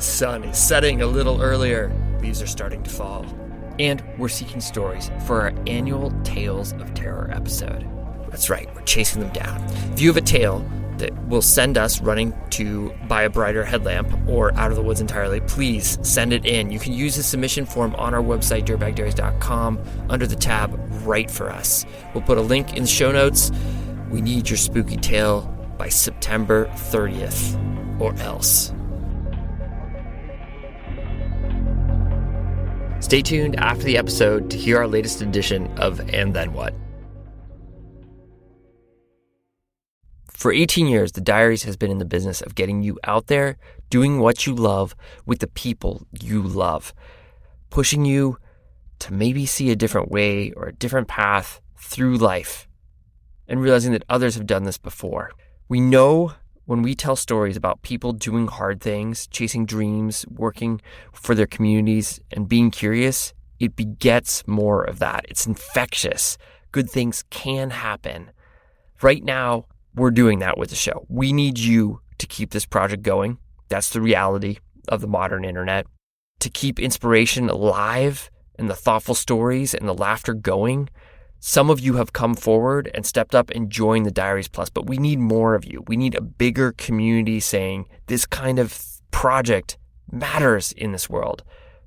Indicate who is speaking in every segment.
Speaker 1: sun is setting a little earlier. Leaves are starting to fall. And we're seeking stories for our annual Tales of Terror episode. That's right, we're chasing them down. If you have a tale that will send us running to buy a brighter headlamp or out of the woods entirely, please send it in. You can use the submission form on our website, dirtbagdiaries.com, under the tab Write for Us. We'll put a link in the show notes. We need your spooky tale by September 30th, or else. Stay tuned after the episode to hear our latest edition of And Then What? For 18 years, the Diaries has been in the business of getting you out there, doing what you love with the people you love, pushing you to maybe see a different way or a different path through life, and realizing that others have done this before. We know when we tell stories about people doing hard things, chasing dreams, working for their communities, and being curious, it begets more of that. It's infectious. Good things can happen. Right now, we're doing that with the show. We need you to keep this project going. That's the reality of the modern internet. To keep inspiration alive and the thoughtful stories and the laughter going. Some of you have come forward and stepped up and joined the Diaries Plus, but we need more of you. We need a bigger community saying this kind of project matters in this world.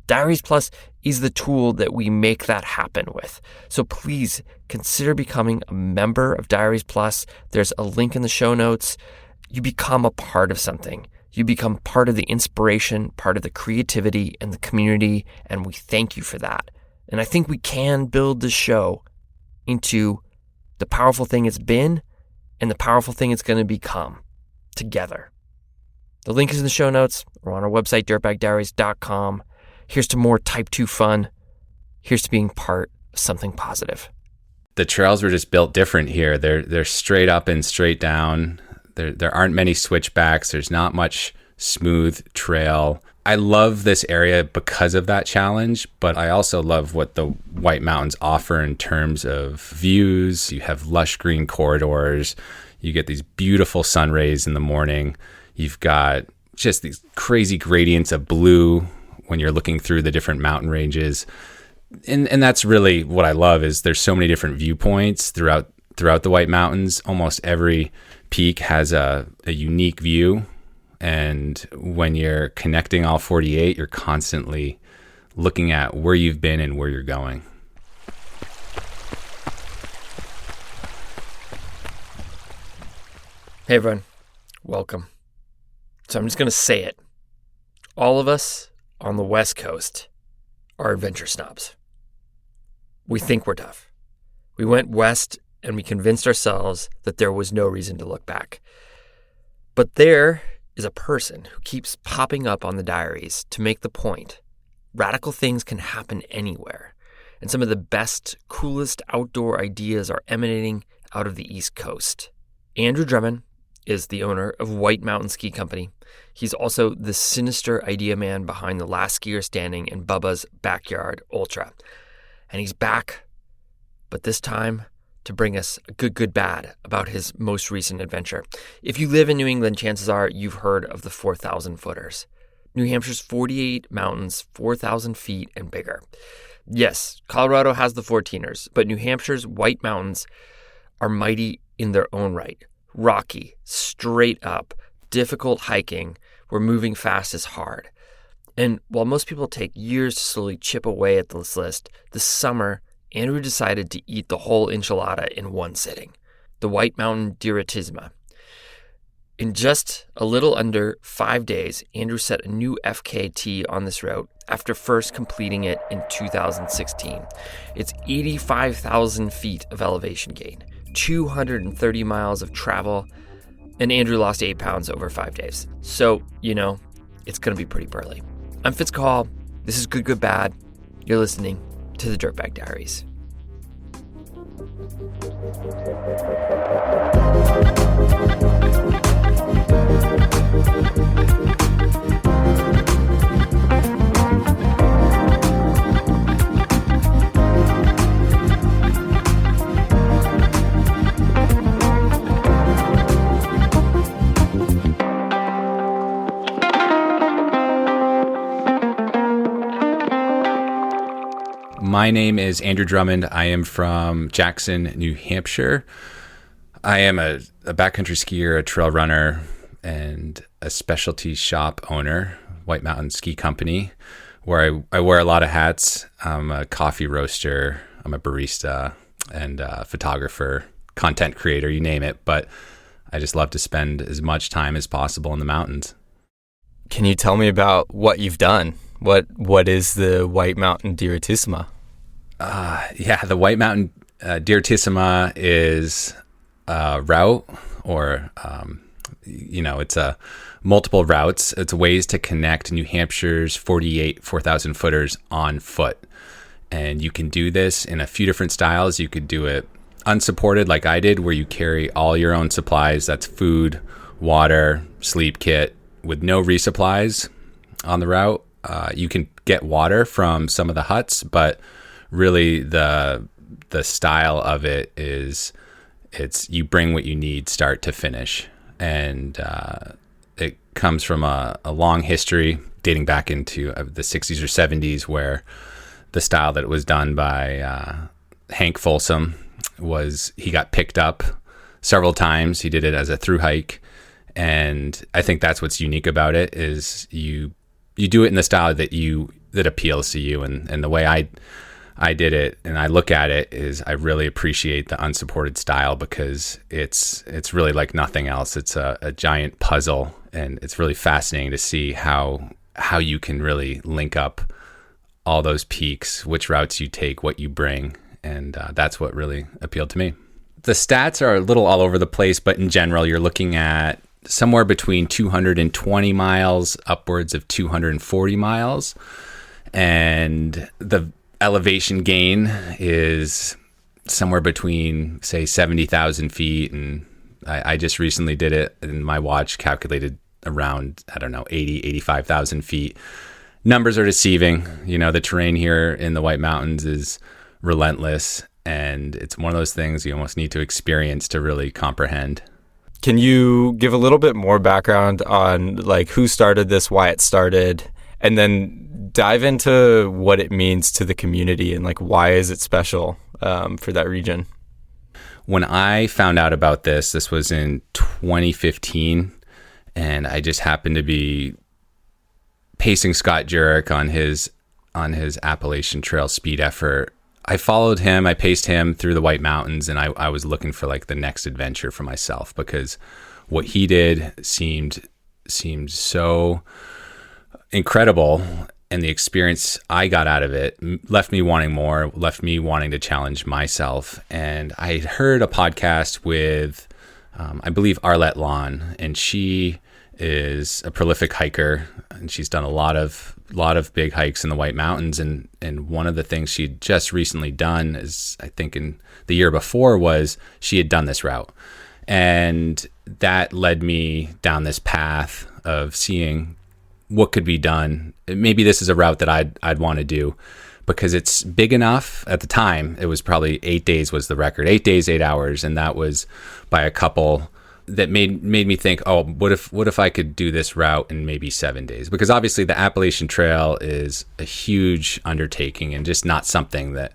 Speaker 1: Diaries Plus is the tool that we make that happen with. So please consider becoming a member of Diaries Plus. There's a link in the show notes. You become a part of something. You become part of the inspiration, part of the creativity and the community, and we thank you for that. And I think we can build this show into the powerful thing it's been and the powerful thing it's going to become together. The link is in the show notes or on our website, dirtbagdiaries.com. Here's to more Type 2 fun. Here's to being part of something positive.
Speaker 2: The trails were just built different here. They're straight up and straight down. There aren't many switchbacks. There's not much smooth trail. I love this area because of that challenge, but I also love what the White Mountains offer in terms of views. You have lush green corridors. You get these beautiful sun rays in the morning. You've got just these crazy gradients of blue when you're looking through the different mountain ranges. And that's really what I love is there's so many different viewpoints throughout the White Mountains. Almost every peak has a unique view. And when you're connecting all 48, you're constantly looking at where you've been and where you're going.
Speaker 1: Hey everyone, welcome. So I'm just going to say it. All of us on the West Coast are adventure snobs. We think we're tough. We went west and we convinced ourselves that there was no reason to look back. But there is a person who keeps popping up on the Diaries to make the point. Radical things can happen anywhere. And some of the best, coolest outdoor ideas are emanating out of the East Coast. Andrew Drummond is the owner of White Mountain Ski Company. He's also the sinister idea man behind The Last Skier Standing and Bubba's Backyard Ultra. And he's back, but this time to bring us a good, bad about his most recent adventure. If you live in New England, chances are you've heard of the 4,000 footers. New Hampshire's 48 mountains, 4,000 feet and bigger. Yes, Colorado has the 14ers, but New Hampshire's White Mountains are mighty in their own right. Rocky, straight up, difficult hiking, where moving fast is hard. And while most people take years to slowly chip away at this list, this summer, Andrew decided to eat the whole enchilada in one sitting, the White Mountain Direttissima. In just a little under 5 days, Andrew set a new FKT on this route after first completing it in 2016. It's 85,000 feet of elevation gain, 230 miles of travel, and Andrew lost 8 pounds over 5 days. So, it's going to be pretty burly. I'm Fitz Call. This is Good, Bad. You're listening to the Dirtbag Diaries.
Speaker 2: My name is Andrew Drummond. I am from Jackson, New Hampshire. I am a backcountry skier, a trail runner, and a specialty shop owner, White Mountain Ski Company, where I wear a lot of hats. I'm a coffee roaster, I'm a barista, and a photographer, content creator, you name it. But I just love to spend as much time as possible in the mountains.
Speaker 1: Can you tell me about what you've done? What is the White Mountain Direttissima?
Speaker 2: The White Mountain Direttissima is a route, or it's a multiple routes. It's ways to connect New Hampshire's 48 4,000 footers on foot. And you can do this in a few different styles. You could do it unsupported like I did, where you carry all your own supplies. That's food, water, sleep kit, with no resupplies on the route. You can get water from some of the huts, but really the style of it is you bring what you need start to finish. And it comes from a long history dating back into the 60s or 70s, where the style that it was done by Hank Folsom was, he got picked up several times. He did it as a through hike. And I think that's what's unique about it, is you do it in the style that appeals to you. And the way I did it and I look at it is I really appreciate the unsupported style, because it's really like nothing else. It's a giant puzzle, and it's really fascinating to see how you can really link up all those peaks, which routes you take, what you bring. And that's what really appealed to me. The stats are a little all over the place, but in general, you're looking at somewhere between 220 miles upwards of 240 miles. And the elevation gain is somewhere between, say, 70,000 feet. And I just recently did it, and my watch calculated around, 85,000 feet. Numbers are deceiving. The terrain here in the White Mountains is relentless, and it's one of those things you almost need to experience to really comprehend.
Speaker 1: Can you give a little bit more background on who started this, why it started, and then dive into what it means to the community and why is it special for that region?
Speaker 2: When I found out about this was in 2015, and I just happened to be pacing Scott Jurek on his Appalachian Trail speed effort. I followed him, I paced him through the White Mountains, and I was looking for the next adventure for myself, because what he did seemed so incredible, and the experience I got out of it left me wanting more, left me wanting to challenge myself. And I heard a podcast with, I believe, Arlette Lawn, and she is a prolific hiker, and she's done a lot of big hikes in the White Mountains. And one of the things she'd just recently done is, I think in the year before, was she had done this route. And that led me down this path of seeing what could be done. Maybe this is a route that I'd want to do, because it's big enough. At the time, it was probably 8 days was the record, 8 days, 8 hours. And that was by a couple that made me think, oh, what if I could do this route in maybe 7 days? Because obviously the Appalachian Trail is a huge undertaking and just not something that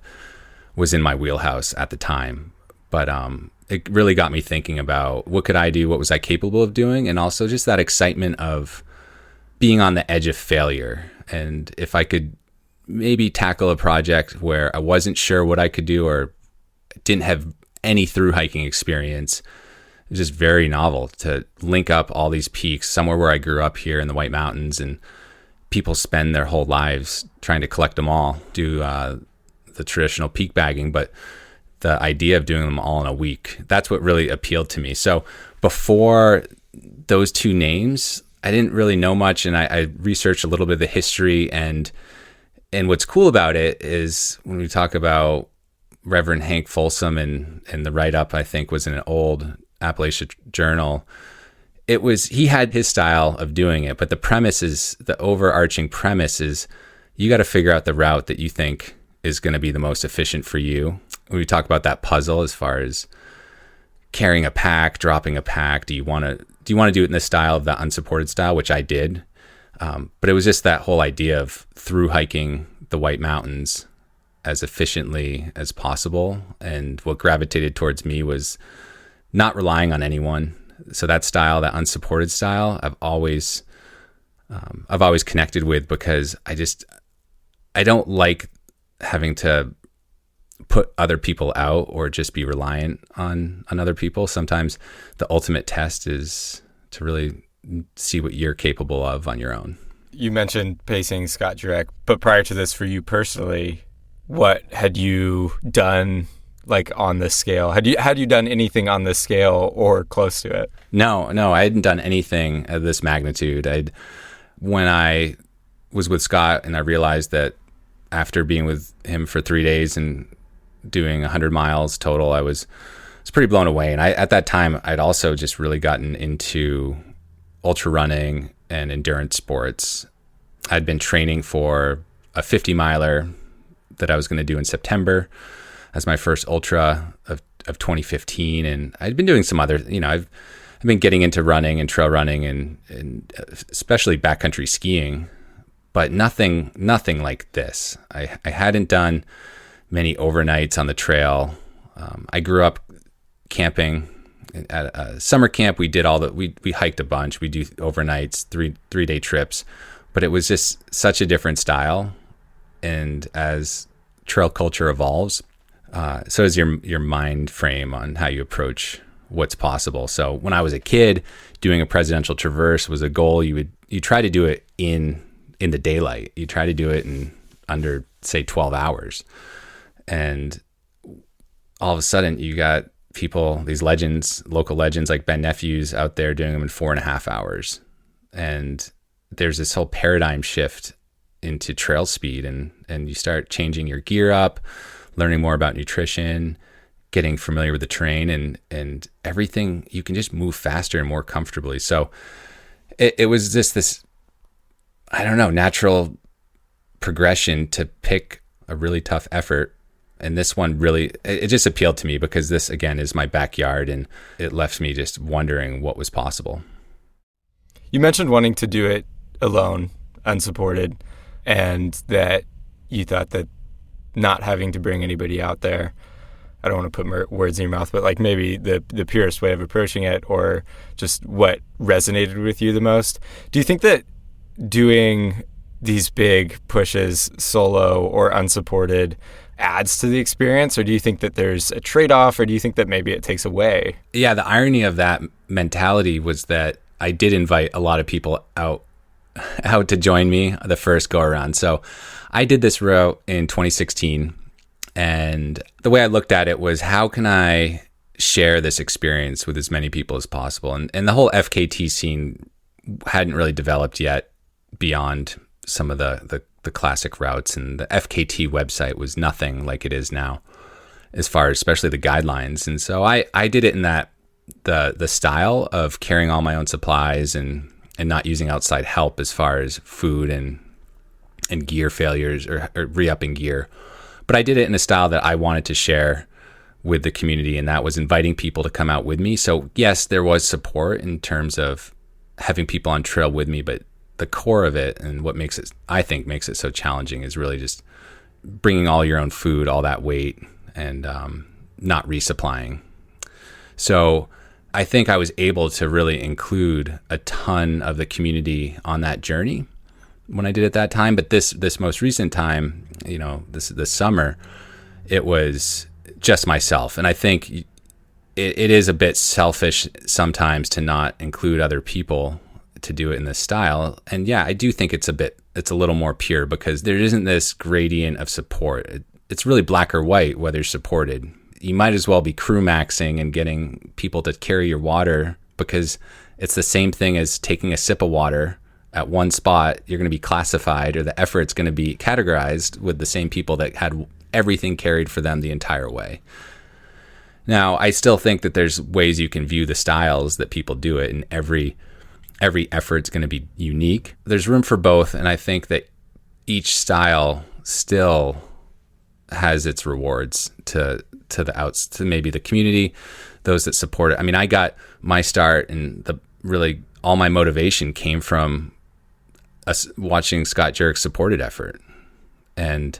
Speaker 2: was in my wheelhouse at the time. But it really got me thinking about what could I do? What was I capable of doing? And also just that excitement of being on the edge of failure. And if I could maybe tackle a project where I wasn't sure what I could do or didn't have any through hiking experience, it was just very novel to link up all these peaks somewhere where I grew up here in the White Mountains, and people spend their whole lives trying to collect them all, do the traditional peak bagging, but the idea of doing them all in a week, that's what really appealed to me. So before those two names, I didn't really know much, and I researched a little bit of the history, and what's cool about it is when we talk about Reverend Hank Folsom and the write-up, I think, was in an old Appalachia Journal. He had his style of doing it, but the overarching premise is you got to figure out the route that you think is going to be the most efficient for you. When we talk about that puzzle, as far as carrying a pack, dropping a pack, do you want to do it in the style of the unsupported style, which I did. But it was just that whole idea of through hiking the White Mountains as efficiently as possible. And what gravitated towards me was not relying on anyone. So that style, that unsupported style, I've always connected with, because I don't like having to put other people out or just be reliant on other people. Sometimes the ultimate test is to really see what you're capable of on your own.
Speaker 3: You mentioned pacing Scott Jurek, but prior to this, for you personally, what had you done like on this scale? Had you done anything on this scale or close to it?
Speaker 2: No, I hadn't done anything of this magnitude. When I was with Scott and I realized that after being with him for 3 days and doing 100 miles total, I was pretty blown away. And at that time, I'd also just really gotten into ultra running and endurance sports. I'd been training for a 50 miler that I was going to do in September as my first ultra of 2015. And I'd been doing some other, I've been getting into running and trail running and especially backcountry skiing, but nothing like this. I hadn't done many overnights on the trail. I grew up camping at a summer camp. We did we hiked a bunch. We do overnights, three-day trips, but it was just such a different style. And as trail culture evolves, so is your mind frame on how you approach what's possible. So when I was a kid, doing a presidential traverse was a goal. You try to do it in the daylight. You try to do it in under, say, 12 hours. And all of a sudden you got people, these legends, local legends like Ben Nephews out there doing them in 4.5 hours. And there's this whole paradigm shift into trail speed, and you start changing your gear up, learning more about nutrition, getting familiar with the terrain, and everything. You can just move faster and more comfortably. So it was just this, I don't know, natural progression to pick a really tough effort. And this one really, it just appealed to me because this, again, is my backyard, and it left me just wondering what was possible.
Speaker 3: You mentioned wanting to do it alone, unsupported, and that you thought that not having to bring anybody out there, I don't want to put words in your mouth, but like maybe the purest way of approaching it, or just what resonated with you the most. Do you think that doing these big pushes solo or unsupported adds to the experience, or do you think that there's a trade-off, or do you think that maybe it takes away?
Speaker 2: Yeah, the irony of that mentality was that I did invite a lot of people out to join me the first go around. So I did this route in 2016, and the way I looked at it was, how can I share this experience with as many people as possible? And the whole FKT scene hadn't really developed yet beyond some of the classic routes, and the FKT website was nothing like it is now, as far as especially the guidelines. And so I did it in that the style of carrying all my own supplies and not using outside help as far as food and gear failures or re-upping gear. But I did it in a style that I wanted to share with the community, and that was inviting people to come out with me. So yes, there was support in terms of having people on trail with me, but the core of it, and what I think makes it so challenging, is really just bringing all your own food, all that weight, and not resupplying. So I think I was able to really include a ton of the community on that journey when I did it that time. But this most recent time, this summer, it was just myself. And I think it is a bit selfish sometimes to not include other people to do it in this style. And yeah, I do think it's a little more pure, because there isn't this gradient of support. It's really black or white whether you're supported. You might as well be crew maxing and getting people to carry your water, because it's the same thing as taking a sip of water at one spot. You're going to be classified, or the effort's going to be categorized with the same people that had everything carried for them the entire way. Now, I still think that there's ways you can view the styles that people do it, and every effort's going to be unique. There's room for both, and I think that each style still has its rewards to maybe the community, those that support it. I mean, I got my start, and really all my motivation came from watching Scott Jurek's supported effort. And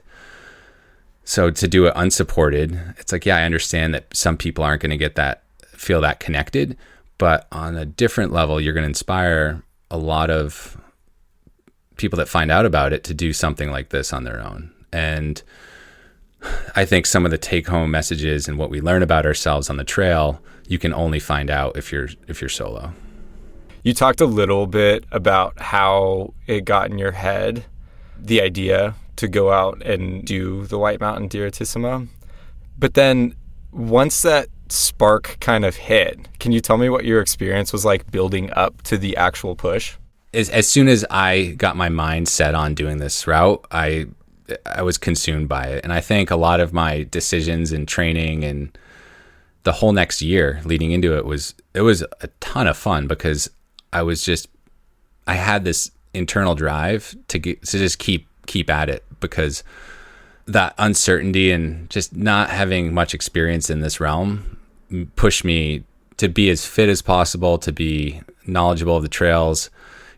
Speaker 2: So to do it unsupported, it's like, yeah, I understand that some people aren't going to feel that connected, but on a different level, you're going to inspire a lot of people that find out about it to do something like this on their own. And I think some of the take-home messages and what we learn about ourselves on the trail, you can only find out if you're solo.
Speaker 3: You talked a little bit about how it got in your head, the idea to go out and do the White Mountain Direttissima. But then once that spark kind of hit, can you tell me what your experience was like building up to the actual push?
Speaker 2: As soon as I got my mind set on doing this route, I was consumed by it. And I think a lot of my decisions and training and the whole next year leading into it was a ton of fun, because I had this internal drive to just keep at it, because that uncertainty and just not having much experience in this realm pushed me to be as fit as possible, to be knowledgeable of the trails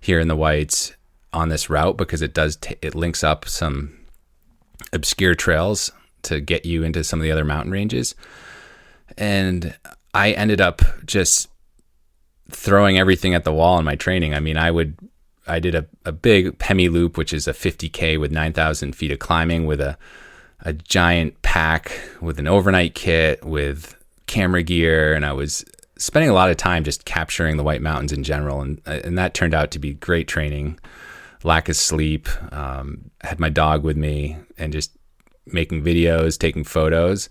Speaker 2: here in the Whites on this route, because it links up some obscure trails to get you into some of the other mountain ranges. And I ended up just throwing everything at the wall in my training. I mean, I did a big Pemi loop, which is a 50K with 9,000 feet of climbing, with a giant pack, with an overnight kit, with camera gear. And I was spending a lot of time just capturing the White Mountains in general. And that turned out to be great training, lack of sleep, had my dog with me, and just making videos, taking photos.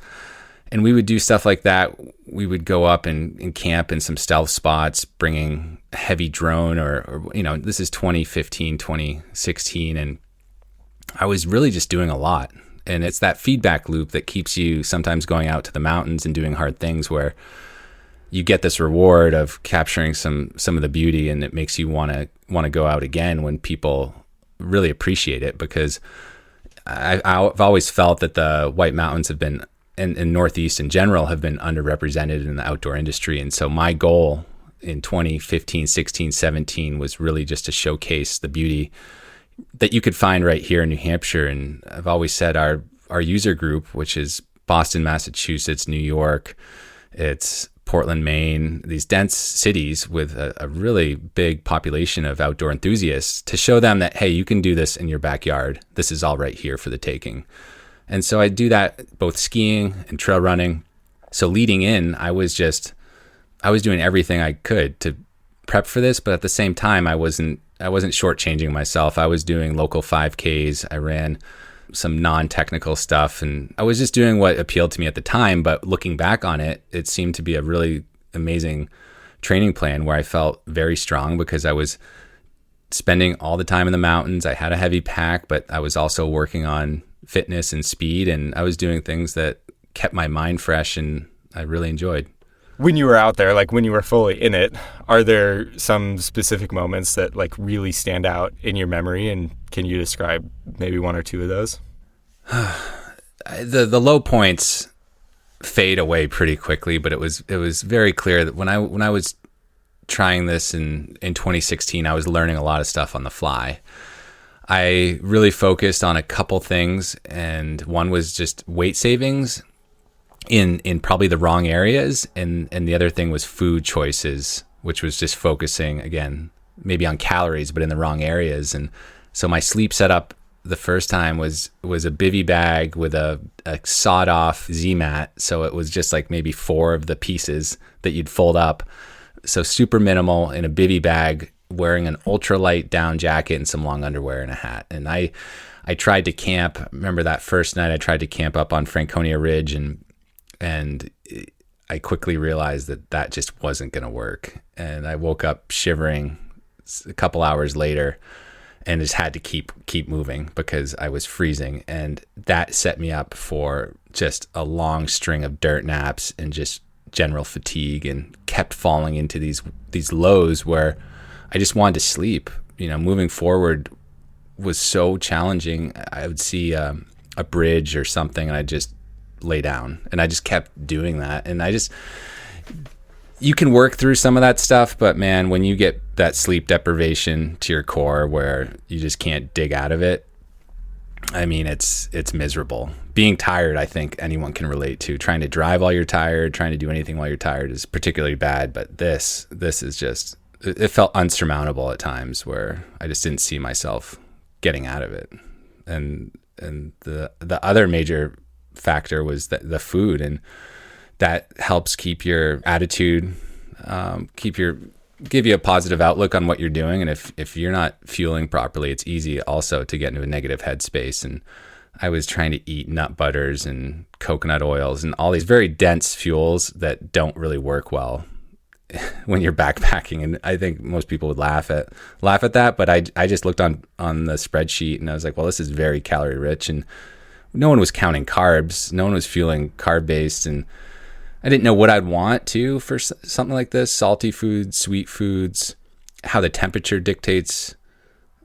Speaker 2: And we would do stuff like that. We would go up and camp in some stealth spots, bringing a heavy drone or this is 2015, 2016. And I was really just doing a lot. And it's that feedback loop that keeps you sometimes going out to the mountains and doing hard things, where you get this reward of capturing some of the beauty, and it makes you want to go out again when people really appreciate it. Because I've always felt that the White Mountains have been, and Northeast in general, have been underrepresented in the outdoor industry. And so my goal in 2015, 16, 17 was really just to showcase the beauty that you could find right here in New Hampshire. And I've always said our user group, which is Boston, Massachusetts, New York, it's Portland, Maine, these dense cities with a really big population of outdoor enthusiasts, to show them that, hey, you can do this in your backyard. This is all right here for the taking. And so I do that both skiing and trail running. So leading in, I was doing everything I could to prep for this, but at the same time, I wasn't shortchanging myself. I was doing local 5Ks. I ran some non-technical stuff, and I was just doing what appealed to me at the time. But looking back on it, it seemed to be a really amazing training plan, where I felt very strong, because I was spending all the time in the mountains. I had a heavy pack, but I was also working on fitness and speed, and I was doing things that kept my mind fresh, and I really enjoyed.
Speaker 3: When you were out there, like when you were fully in it, are there some specific moments that like really stand out in your memory? And can you describe maybe one or two of those?
Speaker 2: The low points fade away pretty quickly, but it was very clear that when I was trying this in 2016, I was learning a lot of stuff on the fly. I really focused on a couple things, and one was just weight savings in probably the wrong areas, and the other thing was food choices, which was just focusing again maybe on calories but in the wrong areas. And so my sleep setup the first time was a bivy bag with a sawed off Z-mat, so it was just like maybe 4 of the pieces that you'd fold up, so super minimal, in a bivy bag, wearing an ultralight down jacket and some long underwear and a hat. And I tried to camp. Remember that first night I tried to camp up on Franconia Ridge, and I quickly realized that just wasn't going to work. And I woke up shivering a couple hours later and just had to keep moving because I was freezing. And that set me up for just a long string of dirt naps and just general fatigue, and kept falling into these lows where I just wanted to sleep. Moving forward was so challenging. I would see a bridge or something, and I'd just lay down, and I just kept doing that. And you can work through some of that stuff, but man, when you get that sleep deprivation to your core where you just can't dig out of it, I mean, it's miserable. being tired, I think anyone can relate to. Trying to drive while you're tired, trying to do anything while you're tired is particularly bad. But this is just, it felt unsurmountable at times where I just didn't see myself getting out of it. And the other major factor was the food, and that helps keep your attitude, give you a positive outlook on what you're doing. And if you're not fueling properly, it's easy also to get into a negative headspace. And I was trying to eat nut butters and coconut oils and all these very dense fuels that don't really work well when you're backpacking. And I think most people would laugh at that, but I just looked on the spreadsheet and I was like, well, this is very calorie rich, and no one was counting carbs. No one was fueling carb based, and I didn't know what I'd want to for something like this: salty foods, sweet foods, how the temperature dictates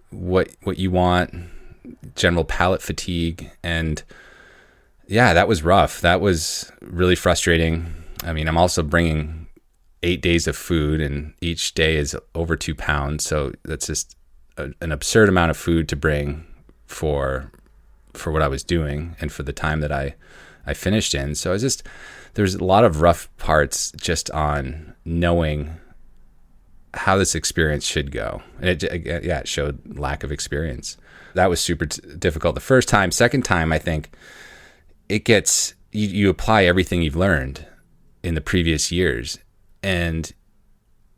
Speaker 2: what you want, general palate fatigue. And yeah, that was rough. That was really frustrating. I mean, I'm also bringing 8 days of food, and each day is over 2 pounds. So that's just an absurd amount of food to bring for what I was doing and for the time that I finished in. So there's a lot of rough parts just on knowing how this experience should go. And it showed lack of experience. That was super difficult the first time. Second time, I think it gets, you apply everything you've learned in the previous years. And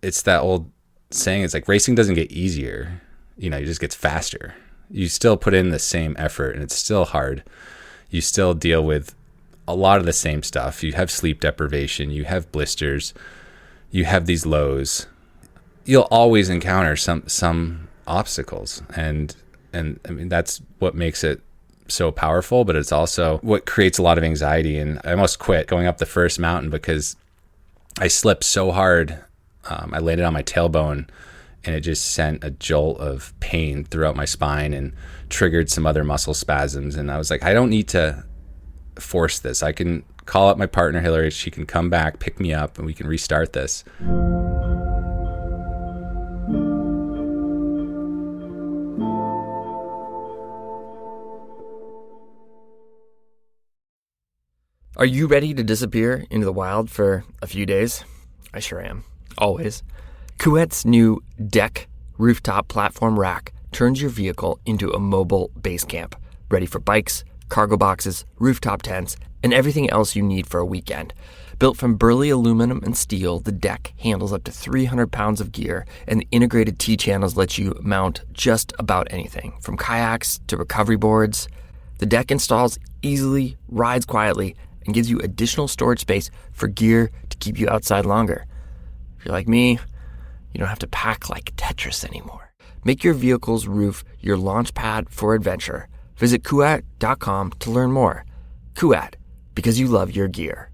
Speaker 2: it's that old saying, it's like racing doesn't get easier, it just gets faster. You still put in the same effort and it's still hard. You still deal with a lot of the same stuff. You have sleep deprivation, you have blisters, you have these lows. You'll always encounter some obstacles, and I mean, that's what makes it so powerful, but it's also what creates a lot of anxiety. And I almost quit going up the first mountain because I slipped so hard. I landed on my tailbone, and it just sent a jolt of pain throughout my spine and triggered some other muscle spasms. And I was like, I don't need to force this. I can call up my partner, Hillary. She can come back, pick me up, and we can restart this.
Speaker 1: Are you ready to disappear into the wild for a few days? I sure am. Always. Kuwait's new deck rooftop platform rack turns your vehicle into a mobile base camp, ready for bikes, cargo boxes, rooftop tents, and everything else you need for a weekend. Built from burly aluminum and steel, the deck handles up to 300 pounds of gear, and the integrated T-channels let you mount just about anything, from kayaks to recovery boards. The deck installs easily, rides quietly, and gives you additional storage space for gear to keep you outside longer. If you're like me, you don't have to pack like Tetris anymore. Make your vehicle's roof your launch pad for adventure. Visit Kuwait.com to learn more. Kuwait, because you love your gear.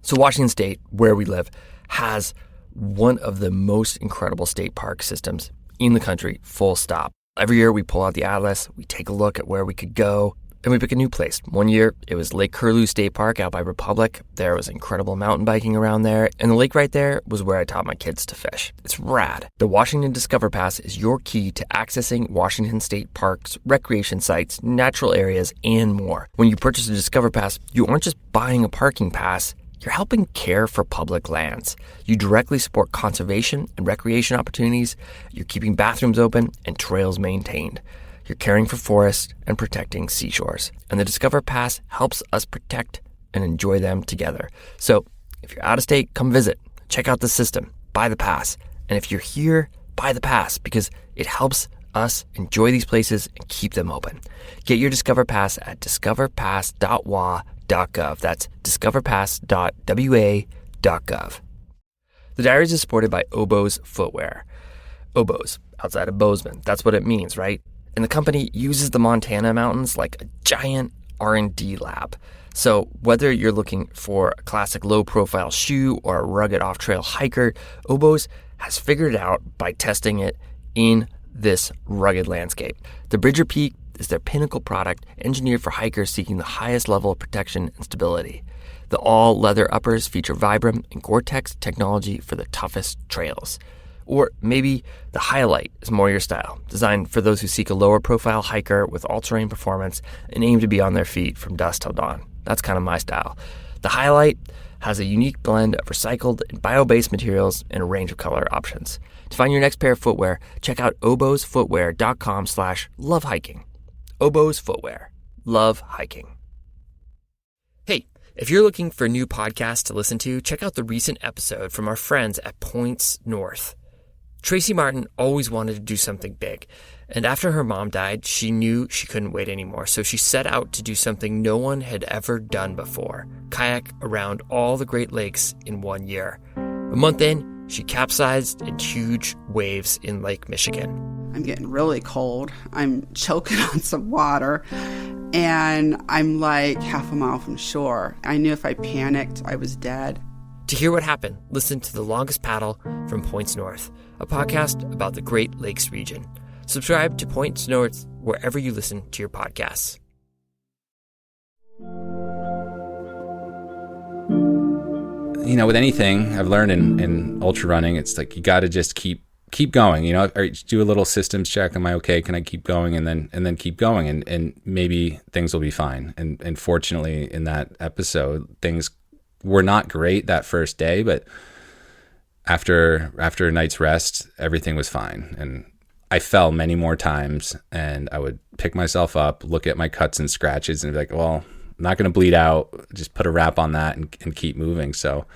Speaker 1: So Washington State, where we live, has one of the most incredible state park systems in the country, full stop. Every year we pull out the atlas, we take a look at where we could go, and we pick a new place. One year, it was Lake Curlew State Park out by Republic. There was incredible mountain biking around there. And the lake right there was where I taught my kids to fish. It's rad. The Washington Discover Pass is your key to accessing Washington State Parks, recreation sites, natural areas, and more. When you purchase a Discover Pass, you aren't just buying a parking pass. You're helping care for public lands. You directly support conservation and recreation opportunities. You're keeping bathrooms open and trails maintained. You're caring for forests and protecting seashores. And the Discover Pass helps us protect and enjoy them together. So if you're out of state, come visit. Check out the system. Buy the pass. And if you're here, buy the pass, because it helps us enjoy these places and keep them open. Get your Discover Pass at discoverpass.wa.gov. That's discoverpass.wa.gov. The Diaries is supported by Oboz Footwear. Oboz, outside of Bozeman. That's what it means, right? And the company uses the Montana mountains like a giant R&D lab. So whether you're looking for a classic low-profile shoe or a rugged off-trail hiker, Oboz has figured it out by testing it in this rugged landscape. The Bridger Peak is their pinnacle product, engineered for hikers seeking the highest level of protection and stability. The all-leather uppers feature Vibram and Gore-Tex technology for the toughest trails. Or maybe the Highlight is more your style, designed for those who seek a lower profile hiker with all-terrain performance and aim to be on their feet from dusk till dawn. That's kind of my style. The Highlight has a unique blend of recycled and bio-based materials and a range of color options. To find your next pair of footwear, check out obosfootwear.com/lovehiking. Oboz Footwear. Love hiking. Hey, if you're looking for new podcasts to listen to, check out the recent episode from our friends at Points North. Tracy Martin always wanted to do something big, and after her mom died, she knew she couldn't wait anymore, so she set out to do something no one had ever done before: kayak around all the Great Lakes in 1 year. A month in, she capsized in huge waves in Lake Michigan.
Speaker 4: I'm getting really cold. I'm choking on some water, and I'm like half a mile from shore. I knew if I panicked, I was dead.
Speaker 1: To hear what happened, listen to The Longest Paddle from Points North, a podcast about the Great Lakes region. Subscribe to Points North wherever you listen to your podcasts.
Speaker 2: You know, with anything I've learned in ultra running, it's like you got to just keep going. You know, or do a little systems check. Am I okay? Can I keep going? And then keep going, and maybe things will be fine. And fortunately, in that episode, things were not great that first day, but after a night's rest, everything was fine. And I fell many more times, and I would pick myself up, look at my cuts and scratches, and be like, well, I'm not going to bleed out. Just put a wrap on that and keep moving. So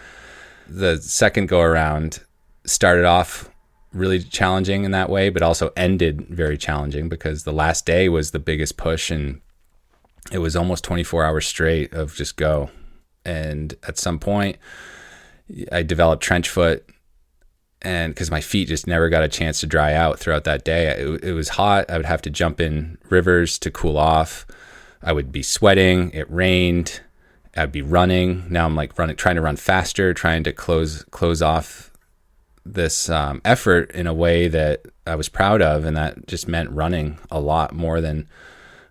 Speaker 2: the second go around started off really challenging in that way, but also ended very challenging because the last day was the biggest push, and it was almost 24 hours straight of just go. And at some point I developed trench foot, and because my feet just never got a chance to dry out throughout that day. It was hot. I would have to jump in rivers to cool off. I would be sweating. It rained. I'd be running. Now I'm like trying to run faster, trying to close off this effort in a way that I was proud of, and that just meant running a lot more than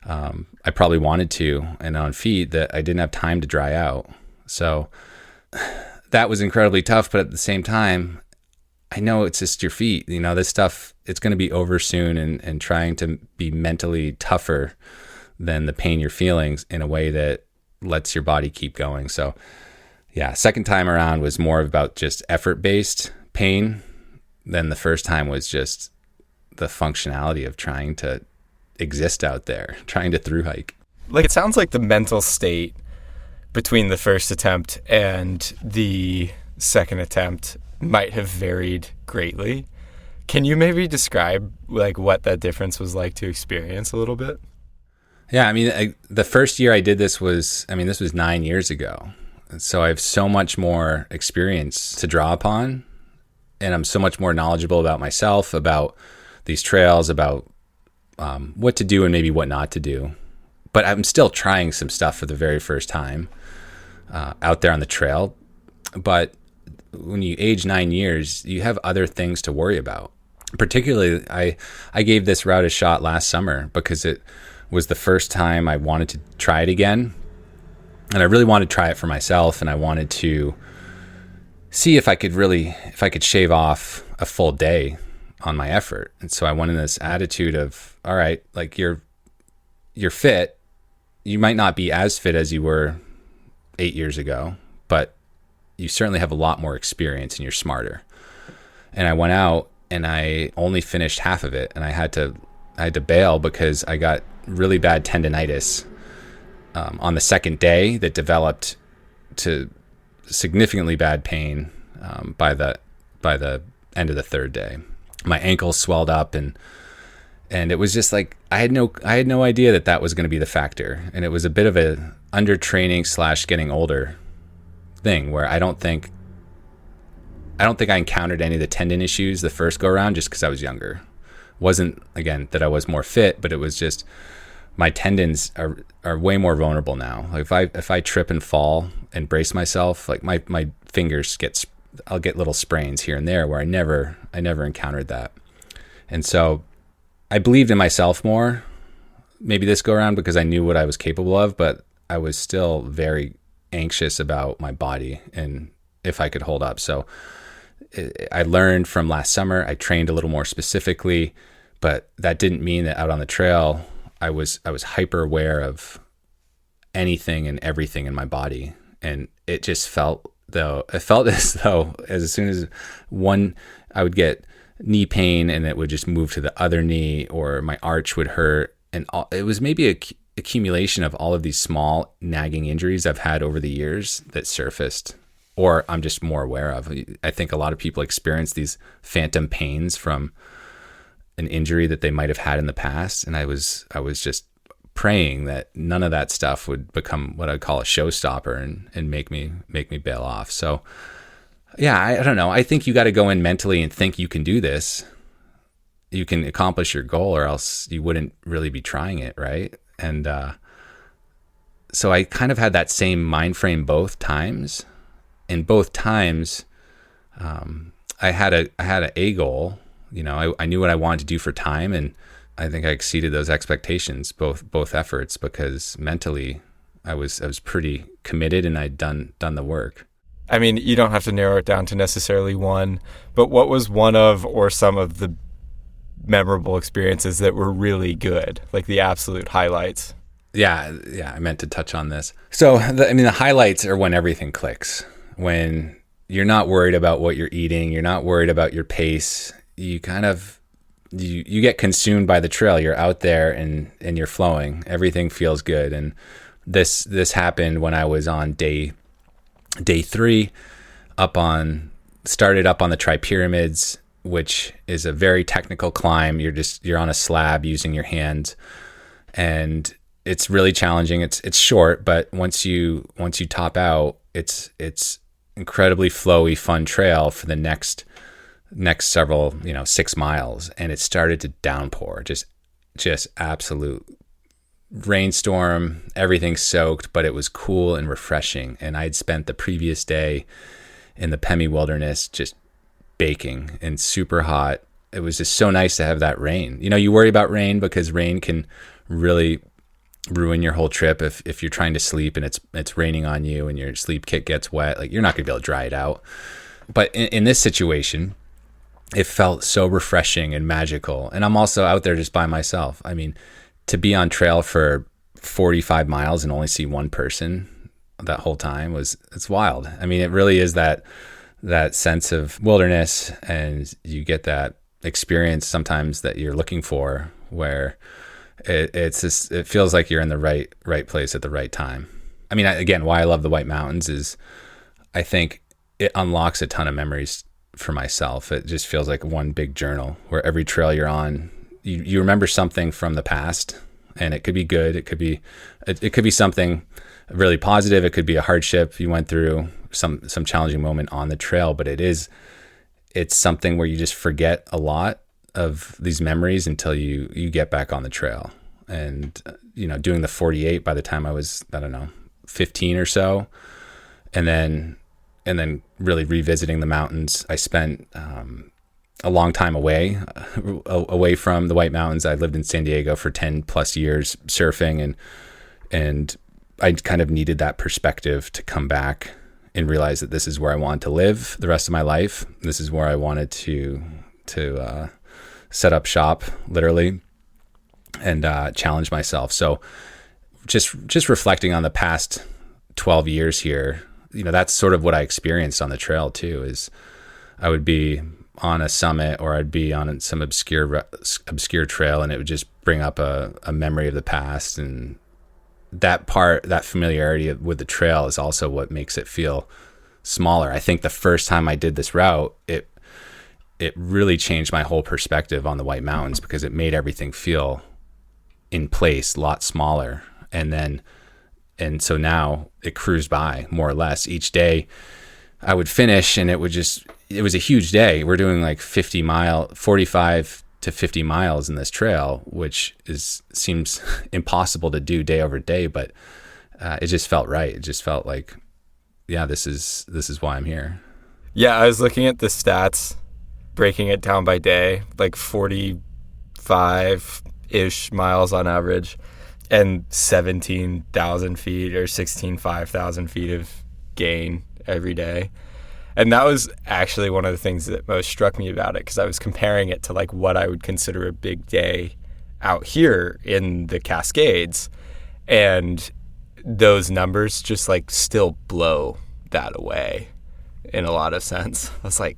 Speaker 2: I probably wanted to, and on feet that I didn't have time to dry out. So that was incredibly tough, but at the same time, I know it's just your feet. You know, this stuff, it's going to be over soon, and trying to be mentally tougher than the pain you're feeling in a way that lets your body keep going. So yeah, second time around was more about just effort-based pain than the first time was just the functionality of trying to exist out there, trying to through hike.
Speaker 3: Like, it sounds like the mental state between the first attempt and the second attempt might have varied greatly. Can you maybe describe like what that difference was like to experience a little bit?
Speaker 2: Yeah, I mean, the first year I did this was 9 years ago. So I have so much more experience to draw upon, and I'm so much more knowledgeable about myself, about these trails, about what to do and maybe what not to do. But I'm still trying some stuff for the very first time out there on the trail. But when you age 9 years, you have other things to worry about. Particularly, I gave this route a shot last summer because it was the first time I wanted to try it again. And I really wanted to try it for myself, and I wanted to see if I could shave off a full day on my effort. And so I went in this attitude of, all right, like you're fit. You might not be as fit as you were 8 years ago, but you certainly have a lot more experience and you're smarter. And I went out and I only finished half of it, and I had to bail because I got really bad tendinitis on the second day that developed to significantly bad pain by the end of the third day. My ankles swelled up, and it was just like I had no idea that was going to be the factor. And it was a bit of a undertraining / getting older thing where I don't think I encountered any of the tendon issues the first go around just because I was younger. Wasn't, again, that I was more fit, but it was just my tendons are way more vulnerable now. Like if I trip and fall and brace myself, like my fingers I'll get little sprains here and there where I never encountered that. And so I believed in myself more, maybe this go around, because I knew what I was capable of, but I was still very anxious about my body and if I could hold up. So I learned from last summer. I trained a little more specifically, but that didn't mean that out on the trail, I was hyper aware of anything and everything in my body. And it just felt as though as soon as I would get knee pain and it would just move to the other knee, or my arch would hurt. And it was maybe a accumulation of all of these small nagging injuries I've had over the years that surfaced, or I'm just more aware of. I think a lot of people experience these phantom pains from an injury that they might have had in the past. And I was just praying that none of that stuff would become what I'd call a showstopper and make me bail off. So yeah, I don't know. I think you got to go in mentally and think you can do this. You can accomplish your goal, or else you wouldn't really be trying it, right? And so I kind of had that same mind frame both times. In both times, I had a goal. You know, I knew what I wanted to do for time, and I think I exceeded those expectations, both efforts, because mentally I was pretty committed and I'd done the work.
Speaker 3: I mean, you don't have to narrow it down to necessarily one, but what was one of or some of the memorable experiences that were really good, like the absolute highlights?
Speaker 2: Yeah, I meant to touch on this. So, the highlights are when everything clicks. When you're not worried about what you're eating, you're not worried about your pace, you kind of, you get consumed by the trail. You're out there and you're flowing. Everything feels good. And this happened when I was on day 3, started up on the Tri-Pyramids, which is a very technical climb. You're on a slab using your hands, and it's really challenging. It's short, but once you top out, it's incredibly flowy, fun trail for the next several 6 miles. And it started to downpour, just absolute rainstorm, everything soaked, but it was cool and refreshing. And I'd spent the previous day in the Pemi wilderness just baking and super hot. It was just so nice to have that rain. You worry about rain because rain can really ruin your whole trip if you're trying to sleep and it's raining on you and your sleep kit gets wet. Like, you're not gonna be able to dry it out. But in this situation, it felt so refreshing and magical. And I'm also out there just by myself. I mean, to be on trail for 45 miles and only see one person that whole time it's wild. I mean, it really is that sense of wilderness, and you get that experience sometimes that you're looking for, where it feels like you're in the right place at the right time. I mean, again, why I love the White Mountains is I think it unlocks a ton of memories for myself. It just feels like one big journal where every trail you're on, you remember something from the past, and it could be good. It could be something really positive. It could be a hardship you went through, some challenging moment on the trail, but it's something where you just forget a lot of these memories until you get back on the trail. And doing the 48 by the time I was, I don't know, 15 or so, and then really revisiting the mountains. I spent a long time away from the White Mountains. I lived in San Diego for 10 plus years surfing, and I kind of needed that perspective to come back and realize that this is where I wanted to live the rest of my life. This is where I wanted to set up shop, literally, and challenge myself. So just reflecting on the past 12 years here, that's sort of what I experienced on the trail too, is I would be on a summit or I'd be on some obscure trail, and it would just bring up a memory of the past. And that familiarity with the trail is also what makes it feel smaller. I think the first time I did this route, it really changed my whole perspective on the White Mountains, because it made everything feel in place, a lot smaller. And so now it cruised by more or less. Each day I would finish, and it was a huge day. We're doing like 45 to 50 miles in this trail, which seems impossible to do day over day, but it just felt right. It just felt like, yeah, this is why I'm here.
Speaker 3: Yeah, I was looking at the stats, breaking it down by day, like 45-ish miles on average, and 17,000 feet or 5,000 feet of gain every day. And that was actually one of the things that most struck me about it, because I was comparing it to like what I would consider a big day out here in the Cascades. And those numbers just like still blow that away in a lot of sense. I was like,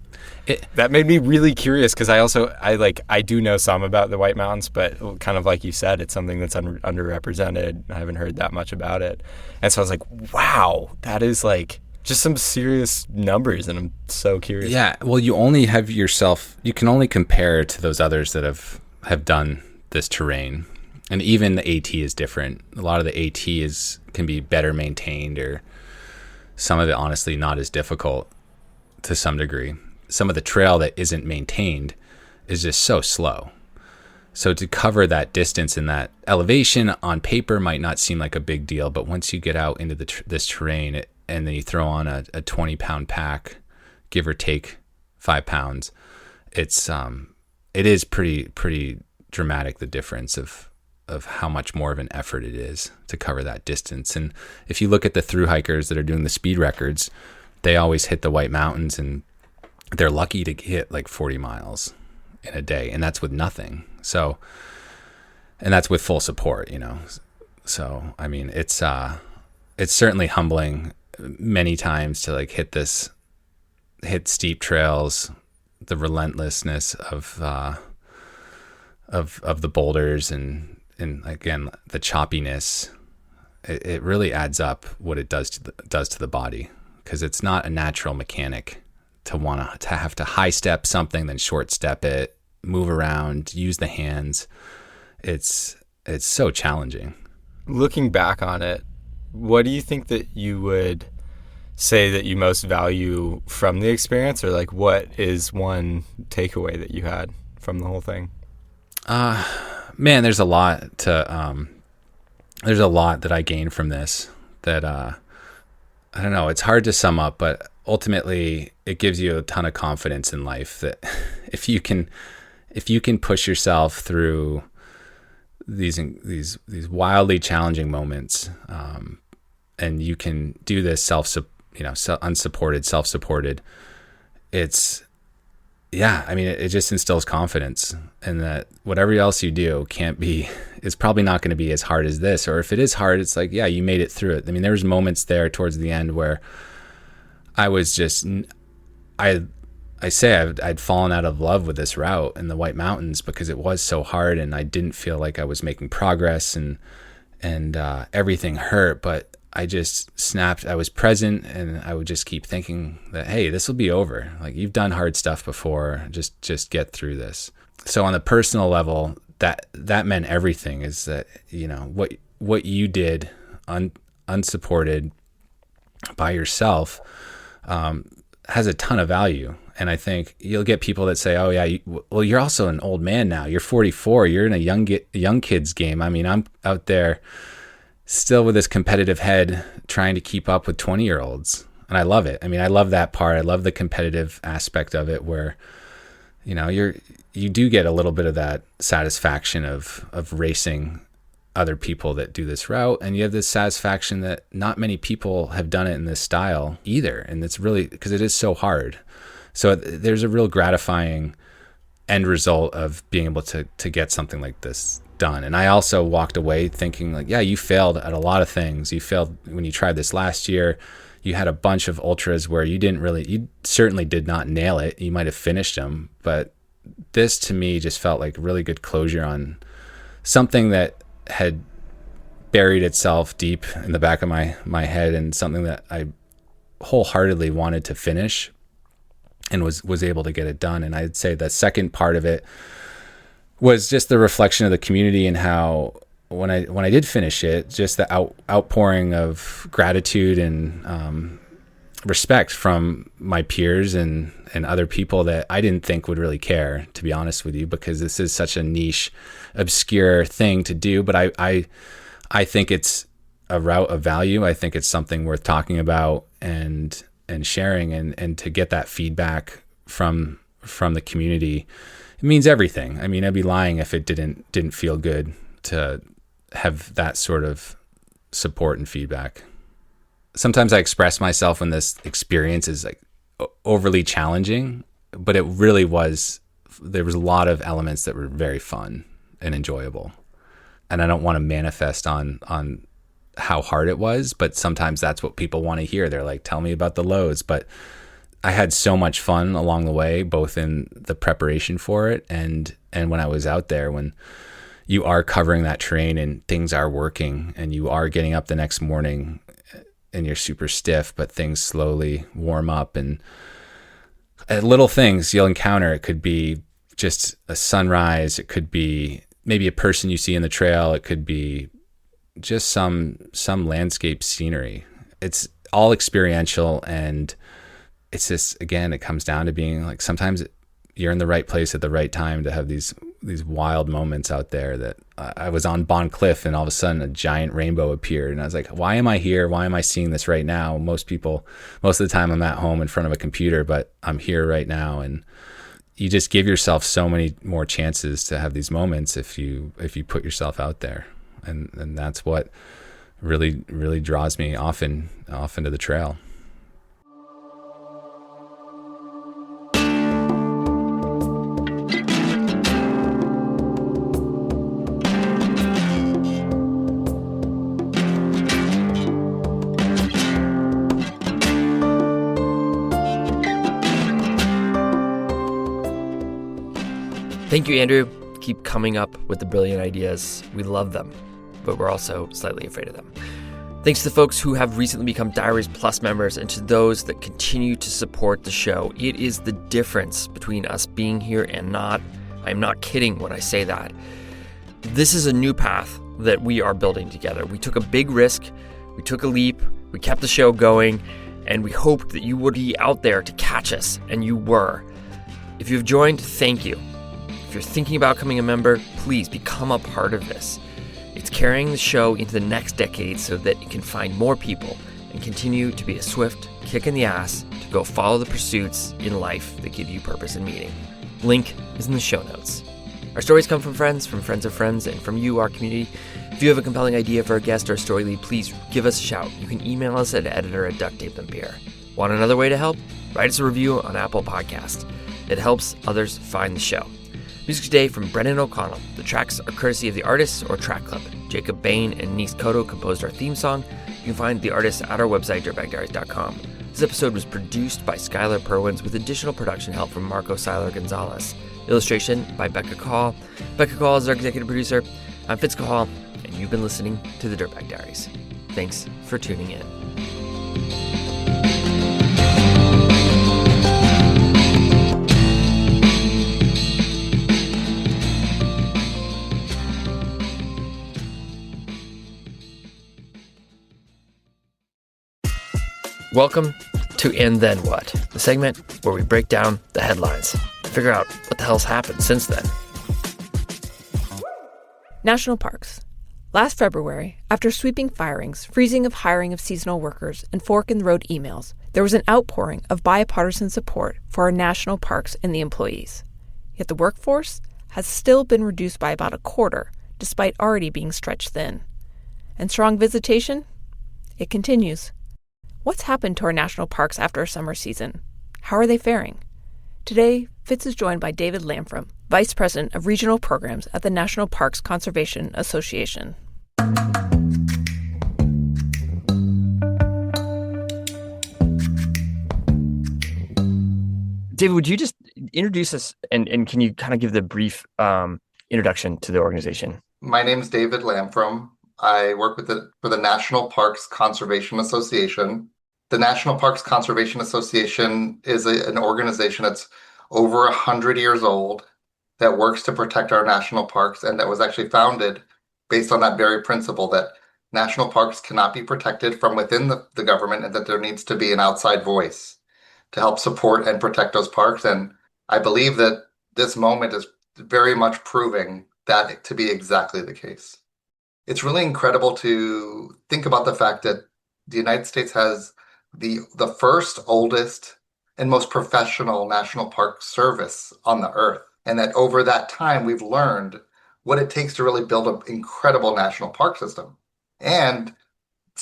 Speaker 3: that made me really curious, because I do know some about the White Mountains, but kind of like you said, it's something that's underrepresented. I haven't heard that much about it. And so I was like, wow, that is like just some serious numbers, and I'm so curious.
Speaker 2: Yeah, well, you can only compare to those others that have done this terrain. And even the AT is different. A lot of the AT can be better maintained, or some of it honestly not as difficult to some degree. Some of the trail that isn't maintained is just so slow. So to cover that distance and that elevation on paper might not seem like a big deal, but once you get out into this terrain, and then you throw on a 20-pound pack, give or take 5 pounds, it is pretty dramatic, the difference of how much more of an effort it is to cover that distance. And if you look at the thru hikers that are doing the speed records, they always hit the White Mountains, and they're lucky to hit like 40 miles in a day, and that's with nothing. So, and that's with full support, So, I mean, it's certainly humbling many times to like hit steep trails, the relentlessness of the boulders, and again, the choppiness. It really adds up what it does to the body, because it's not a natural mechanic to have to high step something, then short step it, move around, use the hands. It's so challenging.
Speaker 3: Looking back on it, what do you think that you would say that you most value from the experience, or like what is one takeaway that you had from the whole thing?
Speaker 2: Man, there's a lot that I gained from this that I don't know, it's hard to sum up, but ultimately it gives you a ton of confidence in life that if you can push yourself through these wildly challenging moments, and you can do this unsupported, self-supported, it just instills confidence, and that whatever else you do is probably not going to be as hard as this. Or if it is hard, it's like, yeah, you made it through it. I mean, there was moments there towards the end where I was just, I'd fallen out of love with this route in the White Mountains, because it was so hard, and I didn't feel like I was making progress, and everything hurt. But I just snapped. I was present, and I would just keep thinking that, hey, this will be over. Like, you've done hard stuff before. Just get through this. So on the personal level, that meant everything. Is that, what you did unsupported by yourself has a ton of value. And I think you'll get people that say, oh yeah, well, you're also an old man now. You're 44. You're in a young kid's game. I mean, I'm out there still with this competitive head trying to keep up with 20-year-olds. And I love it. I mean, I love that part. I love the competitive aspect of it, where, you do get a little bit of that satisfaction of racing other people that do this route. And you have this satisfaction that not many people have done it in this style either. And it's really, because it is so hard. So there's a real gratifying end result of being able to get something like this done. And I also walked away thinking like, yeah, you failed at a lot of things. You failed when you tried this last year. You had a bunch of ultras where you certainly did not nail it. You might have finished them, but this to me just felt like really good closure on something that had buried itself deep in the back of my head, and something that I wholeheartedly wanted to finish, and was able to get it done. And I'd say the second part of it was just the reflection of the community, and how when I did finish it, just the outpouring of gratitude and respect from my peers and other people that I didn't think would really care, to be honest with you, because this is such a niche, obscure thing to do. But I think it's a route of value. I think it's something worth talking about and sharing, and to get that feedback from the community, it means everything. I mean, I'd be lying if it didn't feel good to have that sort of support and feedback. Sometimes I express myself when this experience is like overly challenging, but it really was. There was a lot of elements that were very fun and enjoyable. And I don't want to manifest on how hard it was, but sometimes that's what people want to hear. They're like, tell me about the lows. But I had so much fun along the way, both in the preparation for it and when I was out there, when you are covering that terrain and things are working and you are getting up the next morning and you're super stiff, but things slowly warm up, and little things you'll encounter. It could be just a sunrise. It could be maybe a person you see in the trail. It could be just some landscape scenery. It's all experiential, and it's just, again, it comes down to being like, sometimes you're in the right place at the right time to have these wild moments out there. That I was on Bon Cliff and all of a sudden a giant rainbow appeared, and I was like, why am I here? Why am I seeing this right now? Most of the time I'm at home in front of a computer, but I'm here right now. And you just give yourself so many more chances to have these moments if you put yourself out there. And that's what really, really draws me off into the trail.
Speaker 1: Thank you, Andrew. Keep coming up with the brilliant ideas. We love them, but we're also slightly afraid of them. Thanks to the folks who have recently become Diaries Plus members and to those that continue to support the show. It is the difference between us being here and not. I'm not kidding when I say that. This is a new path that we are building together. We took a big risk. We took a leap. We kept the show going, and we hoped that you would be out there to catch us, and you were. If you've joined, thank you. If you're thinking about becoming a member, please become a part of this. It's carrying the show into the next decade so that it can find more people and continue to be a swift kick in the ass to go follow the pursuits in life that give you purpose and meaning. Link is in the show notes. Our stories come from friends of friends, and from you, our community. If you have a compelling idea for a guest or a story lead, please give us a shout. You can email us at editor@ducktapedandbeer. Want another way to help? Write us a review on Apple Podcasts. It helps others find the show. Music today from Brendan O'Connell. The tracks are courtesy of the artists or Track Club. Jacob Bain and Nice Cotto composed our theme song. You can find the artists at our website, dirtbagdiaries.com. This episode was produced by Skylar Perwins with additional production help from Marco Seiler Gonzalez. Illustration by Becca Call. Becca Call is our executive producer. I'm Fitz Cahall, and you've been listening to the Dirtbag Diaries. Thanks for tuning in. Welcome to And Then What, the segment where we break down the headlines and figure out what the hell's happened since then.
Speaker 5: National parks. Last February, after sweeping firings, freezing of hiring of seasonal workers, and fork-in-the-road emails, there was an outpouring of bipartisan support for our national parks and the employees. Yet the workforce has still been reduced by about a quarter, despite already being stretched thin. And strong visitation? It continues. What's happened to our national parks after a summer season? How are they faring? Today, Fitz is joined by David Lamfrom, Vice President of Regional Programs at the National Parks Conservation Association.
Speaker 1: David, would you just introduce us and can you kind of give the brief introduction to the organization?
Speaker 6: My name is David Lamfrom. I work for the National Parks Conservation Association. The National Parks Conservation Association is an organization that's over 100 years old that works to protect our national parks, and that was actually founded based on that very principle that national parks cannot be protected from within the government, and that there needs to be an outside voice to help support and protect those parks. And I believe that this moment is very much proving that to be exactly the case. It's really incredible to think about the fact that the United States has the first, oldest, and most professional national park service on the earth. And that over that time, we've learned what it takes to really build an incredible national park system. And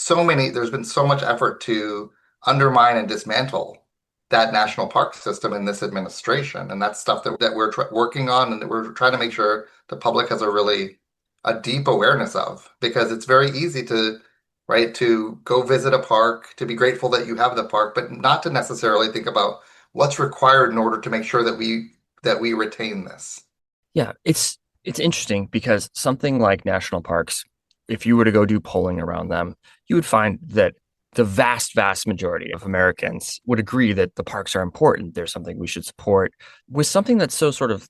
Speaker 6: there's been so much effort to undermine and dismantle that national park system in this administration. And that's stuff that we're working on and that we're trying to make sure the public has a deep awareness of, because it's very easy to, right, to go visit a park, to be grateful that you have the park, but not to necessarily think about what's required in order to make sure that we retain this.
Speaker 1: Yeah, it's interesting because something like national parks, if you were to go do polling around them, you would find that the vast majority of Americans would agree that the parks are important. They're something we should support. With something that so sort of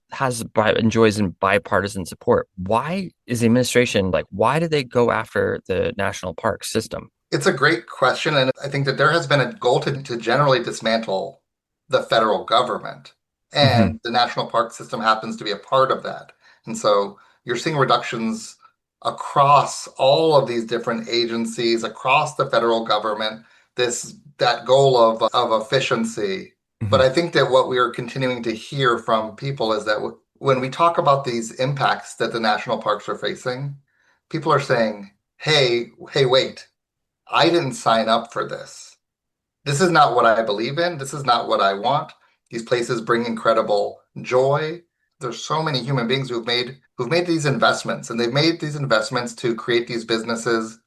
Speaker 1: enjoys in bipartisan support, why is the administration why did they go after the national park system?
Speaker 6: It's a great question, and I think that there has been a goal to generally dismantle the federal government,
Speaker 1: Hmm.
Speaker 6: and the national park system happens to be a part of that. And so you're seeing reductions across all of these different agencies, across the federal government, that goal of efficiency. But
Speaker 1: Hmm.
Speaker 6: I think that what we are continuing to hear from people is that when we talk about these impacts that the national parks are facing, people are saying, hey, wait. I didn't sign up for this. This is not what I believe in. This is not what I want. These places bring incredible joy. There's so many human beings who've made these investments, and they've made these investments to create these businesses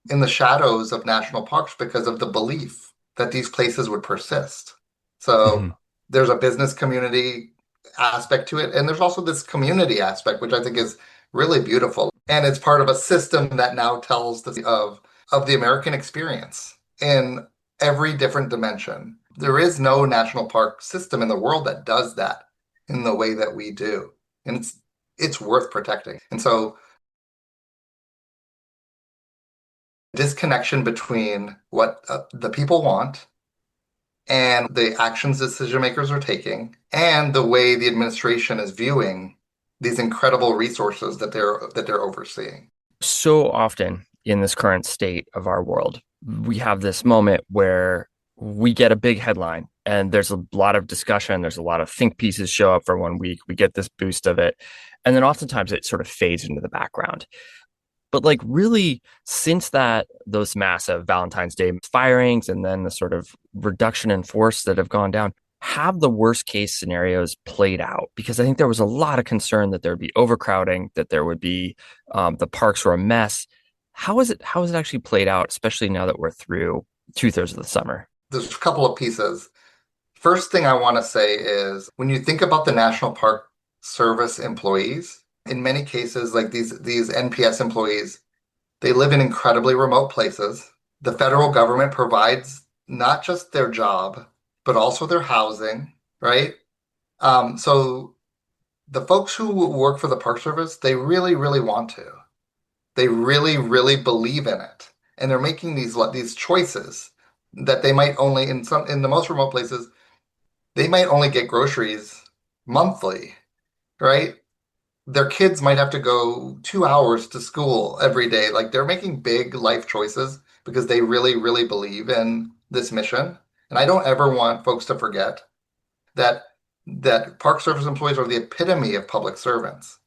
Speaker 6: in the shadows of national parks because of the belief that these places would persist. So
Speaker 1: Hmm.
Speaker 6: there's a business community aspect to it, and there's also this community aspect, which I think is really beautiful. And it's part of a system that now tells of the American experience in every different dimension. There is no national park system in the world that does that in the way that we do. And it's worth protecting. And so disconnection between what the people want and the actions decision makers are taking and the way the administration is viewing these incredible resources that they're overseeing.
Speaker 1: So often in this current state of our world, we have this moment where we get a big headline and there's a lot of discussion. There's a lot of think pieces show up for 1 week. We get this boost of it. And then oftentimes it sort of fades into the background. But really, since those massive Valentine's Day firings and then the sort of reduction in force that have gone down, have the worst case scenarios played out? Because I think there was a lot of concern that there would be overcrowding, that there would be the parks were a mess. How is it actually played out, especially now that we're through 2/3 of the summer?
Speaker 6: There's a couple of pieces. First thing I want to say is when you think about the National Park Service employees, in many cases, like these NPS employees, they live in incredibly remote places. The federal government provides not just their job, but also their housing, right? So the folks who work for the Park Service, they really, really want to. They really, really believe in it, and they're making these choices that they might only in the most remote places they might only get groceries monthly, right? Their kids might have to go 2 hours to school every day. Like they're making big life choices because they really, really believe in this mission. And I don't ever want folks to forget that Park Service employees are the epitome of public servants.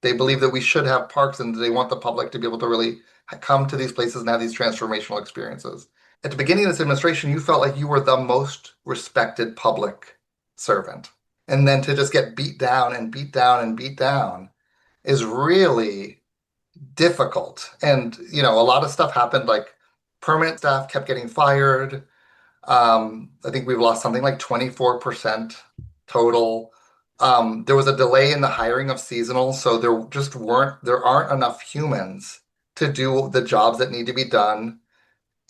Speaker 6: They believe that we should have parks and they want the public to be able to really come to these places and have these transformational experiences. At the beginning of this administration, you felt like you were the most respected public servant. And then to just get beat down and beat down and beat down is really difficult. And, a lot of stuff happened, like permanent staff kept getting fired. I think we've lost something like 24% total. There was a delay in the hiring of seasonal, so there aren't enough humans to do the jobs that need to be done.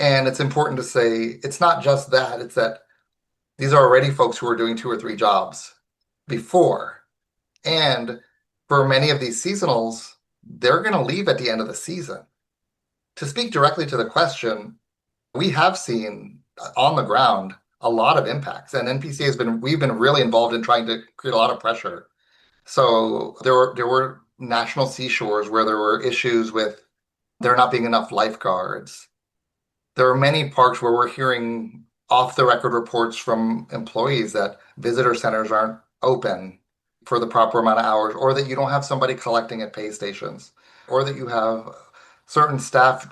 Speaker 6: And it's important to say it's not just that, it's that these are already folks who are doing 2 or 3 jobs before. And for many of these seasonals, they're going to leave at the end of the season. To speak directly to the question, we have seen on the ground a lot of impacts, and we've been really involved in trying to create a lot of pressure. So there were national seashores where there were issues with there not being enough lifeguards. There are many parks where we're hearing off the record reports from employees that visitor centers aren't open for the proper amount of hours, or that you don't have somebody collecting at pay stations, or that you have certain staff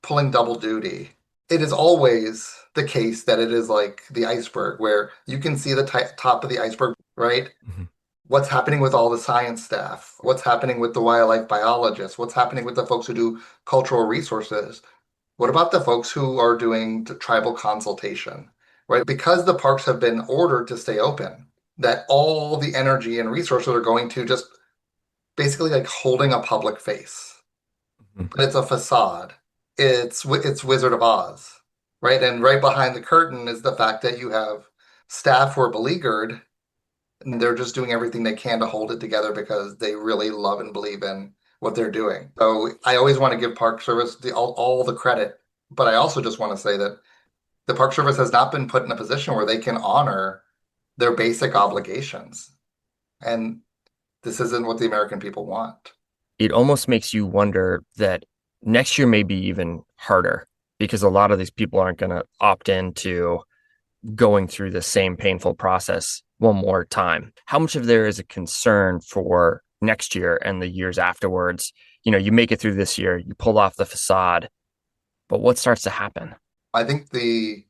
Speaker 6: pulling double duty. it is always the case that it is like the iceberg where you can see the top of the iceberg, right?
Speaker 3: Mhm.
Speaker 6: What's happening with all the science staff? What's happening with the wildlife biologists? What's happening with the folks who do cultural resources? What about the folks who are doing the tribal consultation, right? Because the parks have been ordered to stay open, that all the energy and resources are going to just basically like holding a public face.
Speaker 3: Mhm.
Speaker 6: But it's a facade. It's Wizard of Oz, right? And right behind the curtain is the fact that you have staff who are beleaguered and they're just doing everything they can to hold it together because they really love and believe in what they're doing. So I always want to give Park Service all the credit, but I also just want to say that the Park Service has not been put in a position where they can honor their basic obligations. And this isn't what the American people want.
Speaker 1: It almost makes you wonder that next year may be even harder because a lot of these people aren't going to opt into going through the same painful process one more time. How much of there is a concern for next year and the years afterwards? You know, you make it through this year, you pull off the facade, but what starts to happen?
Speaker 6: I think the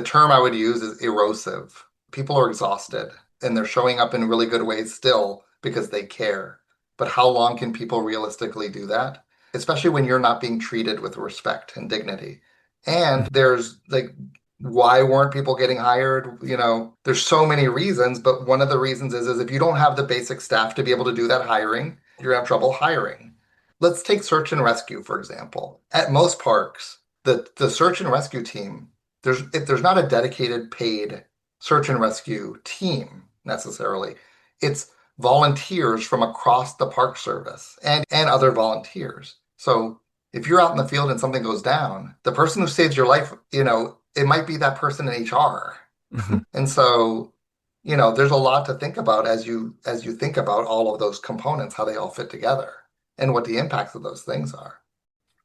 Speaker 6: term I would use is erosive. People are exhausted and they're showing up in really good ways still because they care. But how long can people realistically do that? Especially when you're not being treated with respect and dignity. And there's like, why weren't people getting hired? You know, there's so many reasons, but one of the reasons is if you don't have the basic staff to be able to do that hiring, you're gonna have trouble hiring. Let's take search and rescue, for example. At most parks, the search and rescue team, there's not a dedicated paid search and rescue team necessarily. It's volunteers from across the Park Service and other volunteers. So if you're out in the field and something goes down, the person who saves your life, you know, it might be that person in HR.
Speaker 3: Mhm.
Speaker 6: And so, you know, there's a lot to think about as you think about all of those components, how they all fit together and what the impacts of those things are.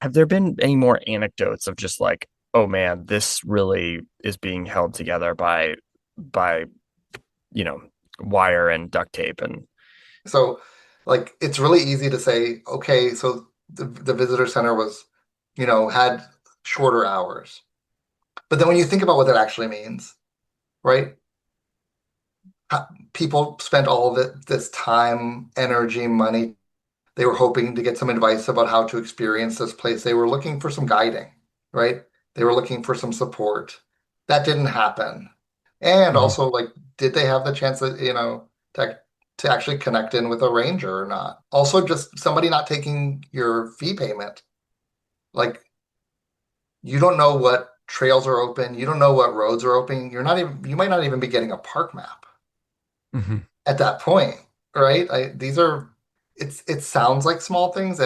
Speaker 1: Have there been any more anecdotes of just like, oh man, this really is being held together by you know, wire and duct tape and
Speaker 6: So, like, it's really easy to say, okay, so the visitor center was, you know, had shorter hours. But then when you think about what that actually means, right? People spent all of this time, energy, money. They were hoping to get some advice about how to experience this place. They were looking for some guiding, right? They were looking for some support. That didn't happen. And
Speaker 3: Mhm.
Speaker 6: also, like, did they have the chance that, you know, to actually connect in with a ranger or not? Also, just somebody not taking your fee payment. Like, you don't know what trails are open. You don't know what roads are open. You might not even be getting a park map
Speaker 3: Mhm.
Speaker 6: at that point, right? It sounds like small things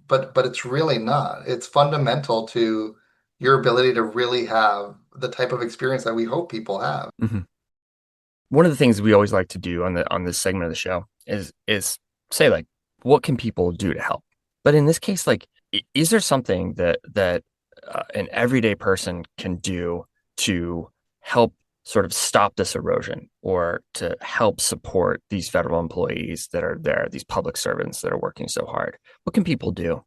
Speaker 6: but it's really not. It's fundamental to your ability to really have the type of experience that we hope people have.
Speaker 3: Mhm.
Speaker 1: one of the things we always like to do on this segment of the show is say like, what can people do to help? But in this case, like, is there something that an everyday person can do to help sort of stop this erosion or to help support these federal employees that are there, these public servants that are working so hard? What can people do?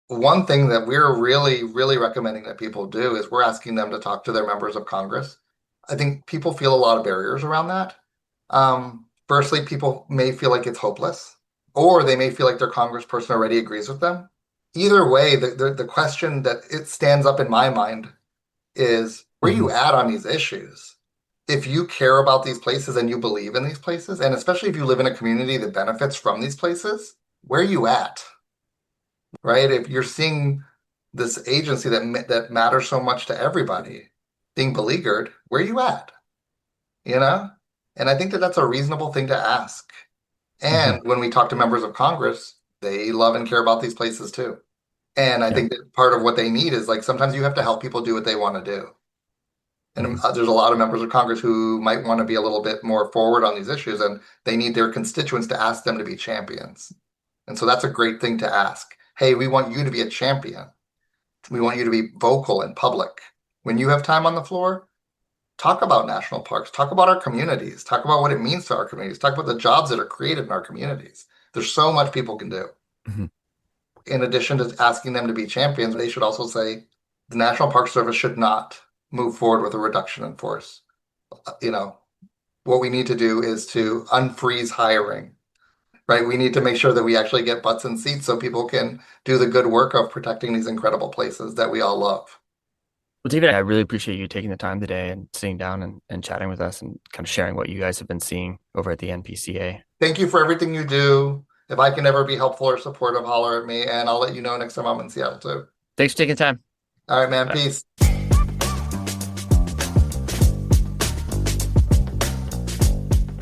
Speaker 6: One thing that we're really, really recommending that people do is we're asking them to talk to their members of Congress. I think people feel a lot of barriers around that. Firstly, people may feel like it's hopeless, or they may feel like their congressperson already agrees with them. Either way, the question that it stands up in my mind is where you
Speaker 3: Mhm.
Speaker 6: at on these issues? If you care about these places and you believe in these places, and especially if you live in a community that benefits from these places, where are you at? Right? If you're seeing this agency that matters so much to everybody being beleaguered, where are you at? You know? And I think that that's a reasonable thing to ask.
Speaker 3: Mhm.
Speaker 6: And when we talk to members of Congress, they love and care about these places too. And I
Speaker 1: Yeah.
Speaker 6: think that part of what they need is like sometimes you have to help people do what they want to do. And
Speaker 3: Mhm.
Speaker 6: there's a lot of members of Congress who might want to be a little bit more forward on these issues, and they need their constituents to ask them to be champions. And so that's a great thing to ask. Hey, we want you to be a champion. We want you to be vocal in public. When you have time on the floor, talk about national parks, talk about our communities, talk about what it means to our communities, talk about the jobs that are created in our communities. There's so much people can do.
Speaker 3: Mhm.
Speaker 6: In addition to asking them to be champions, they should also say, the National Park Service should not move forward with a reduction in force. What we need to do is to unfreeze hiring, right? We need to make sure that we actually get butts in seats so people can do the good work of protecting these incredible places that we all love.
Speaker 7: Well, David, I really appreciate you taking the time today and sitting down and chatting with us and kind of sharing what you guys have been seeing over at the NPCA.
Speaker 6: Thank you for everything you do. If I can ever be helpful or supportive, holler at me, and I'll let you know next time I'm in Seattle too.
Speaker 7: Thanks for taking the time.
Speaker 6: All right, man. Peace.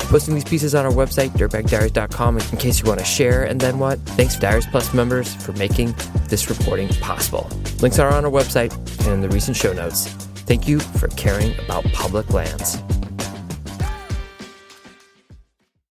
Speaker 1: Posting these pieces on our website, dirtbagdiaries.com, in case you want to share. And then what? Thanks to Diaries Plus members for making this reporting possible. Links are on our website and in the recent show notes. Thank you for caring about public lands.